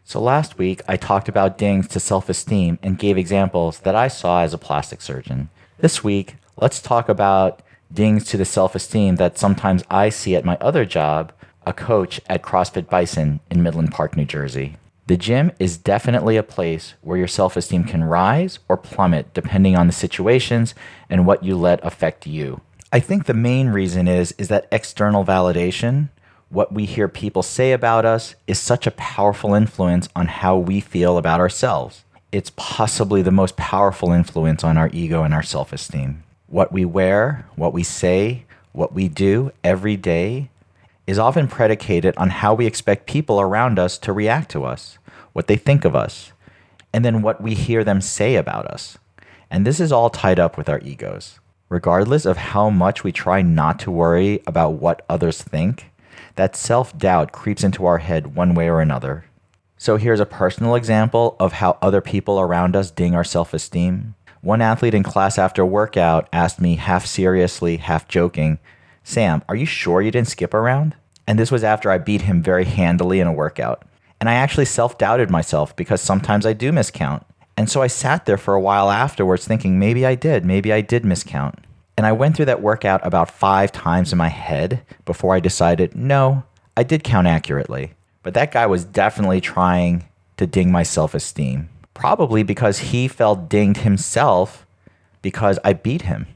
So last week, I talked about dings to self-esteem and gave examples that I saw as a plastic surgeon. This week, let's talk about dings to the self-esteem that sometimes I see at my other job, a coach at CrossFit Bison in Midland Park, New Jersey. The gym is definitely a place where your self-esteem can rise or plummet depending on the situations and what you let affect you. I think the main reason is that external validation, what we hear people say about us, is such a powerful influence on how we feel about ourselves. It's possibly the most powerful influence on our ego and our self-esteem. What we wear, what we say, what we do every day is often predicated on how we expect people around us to react to us, what they think of us, and then what we hear them say about us. And this is all tied up with our egos. Regardless of how much we try not to worry about what others think, that self-doubt creeps into our head one way or another. So here's a personal example of how other people around us ding our self-esteem. One athlete in class after workout asked me half seriously, half joking, "Sam, are you sure you didn't skip around?" And this was after I beat him very handily in a workout. And I actually self-doubted myself because sometimes I do miscount. And so I sat there for a while afterwards thinking maybe I did miscount. And I went through that workout about 5 times in my head before I decided, no, I did count accurately. But that guy was definitely trying to ding my self-esteem. Probably because he felt dinged himself because I beat him.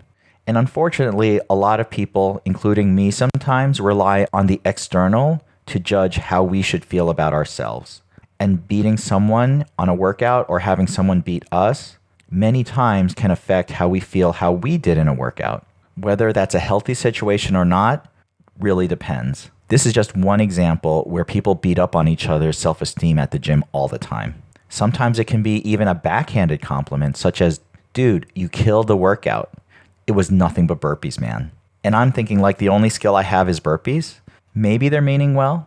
And unfortunately, a lot of people, including me sometimes, rely on the external to judge how we should feel about ourselves. And beating someone on a workout or having someone beat us many times can affect how we feel how we did in a workout. Whether that's a healthy situation or not really depends. This is just one example where people beat up on each other's self-esteem at the gym all the time. Sometimes it can be even a backhanded compliment, such as, "Dude, you killed the workout. It was nothing but burpees, man." And I'm thinking like the only skill I have is burpees. Maybe they're meaning well,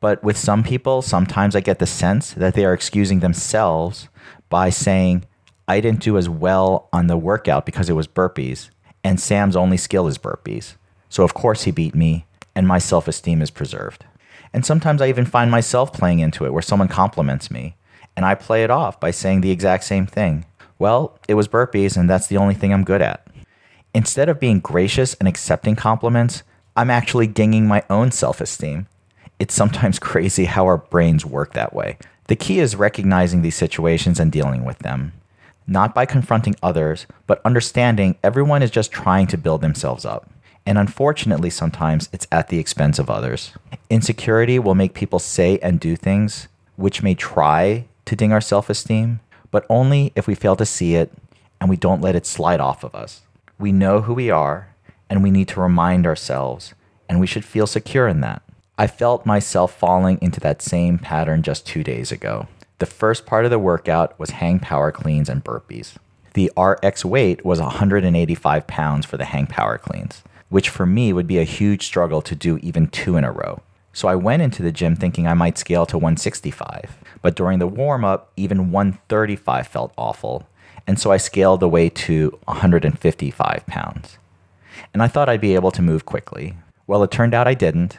but with some people, sometimes I get the sense that they are excusing themselves by saying, "I didn't do as well on the workout because it was burpees, and Sam's only skill is burpees. So of course he beat me, and my self-esteem is preserved." And sometimes I even find myself playing into it where someone compliments me, and I play it off by saying the exact same thing. "Well, it was burpees, and that's the only thing I'm good at." Instead of being gracious and accepting compliments, I'm actually dinging my own self-esteem. It's sometimes crazy how our brains work that way. The key is recognizing these situations and dealing with them. Not by confronting others, but understanding everyone is just trying to build themselves up. And unfortunately, sometimes it's at the expense of others. Insecurity will make people say and do things which may try to ding our self-esteem, but only if we fail to see it and we don't let it slide off of us. We know who we are, and we need to remind ourselves, and we should feel secure in that. I felt myself falling into that same pattern just 2 days ago. The first part of the workout was hang power cleans and burpees. The RX weight was 185 pounds for the hang power cleans, which for me would be a huge struggle to do even 2 in a row. So I went into the gym thinking I might scale to 165, but during the warm-up, even 135 felt awful, and so I scaled the weight to 155 pounds. And I thought I'd be able to move quickly. Well, it turned out I didn't.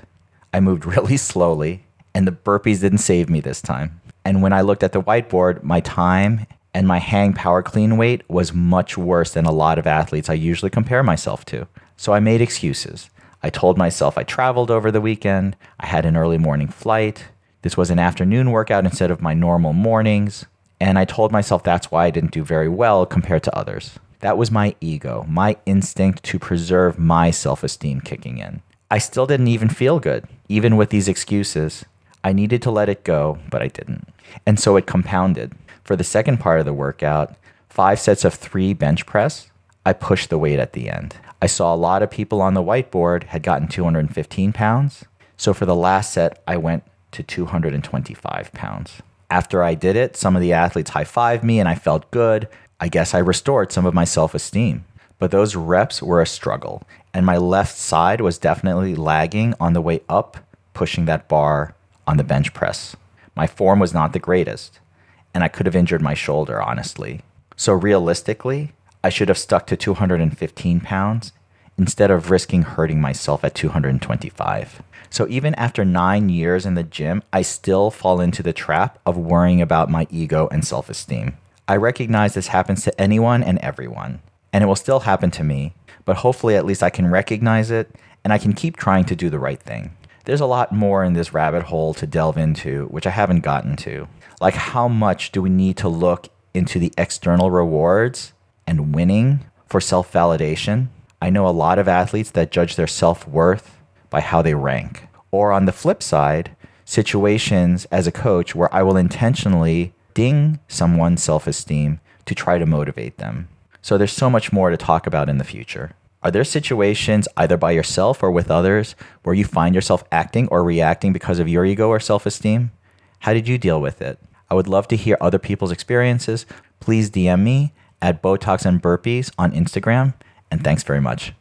I moved really slowly, and the burpees didn't save me this time. And when I looked at the whiteboard, my time and my hang power clean weight was much worse than a lot of athletes I usually compare myself to. So I made excuses. I told myself I traveled over the weekend, I had an early morning flight, this was an afternoon workout instead of my normal mornings, and I told myself that's why I didn't do very well compared to others. That was my ego, my instinct to preserve my self-esteem kicking in. I still didn't even feel good, even with these excuses. I needed to let it go, but I didn't. And so it compounded. For the second part of the workout, 5 sets of 3 bench press, I pushed the weight at the end. I saw a lot of people on the whiteboard had gotten 215 pounds. So for the last set, I went to 225 pounds. After I did it, some of the athletes high-fived me and I felt good. I guess I restored some of my self-esteem. But those reps were a struggle, and my left side was definitely lagging on the way up, pushing that bar on the bench press. My form was not the greatest, and I could have injured my shoulder, honestly. So realistically, I should have stuck to 215 pounds instead of risking hurting myself at 225. So even after 9 years in the gym, I still fall into the trap of worrying about my ego and self-esteem. I recognize this happens to anyone and everyone, and it will still happen to me, but hopefully at least I can recognize it and I can keep trying to do the right thing. There's a lot more in this rabbit hole to delve into, which I haven't gotten to. Like, how much do we need to look into the external rewards and winning for self-validation? I know a lot of athletes that judge their self-worth by how they rank. Or on the flip side, situations as a coach where I will intentionally ding someone's self-esteem to try to motivate them. So there's so much more to talk about in the future. Are there situations, either by yourself or with others, where you find yourself acting or reacting because of your ego or self-esteem? How did you deal with it? I would love to hear other people's experiences. Please DM me at Botox and Burpees on Instagram, and thanks very much.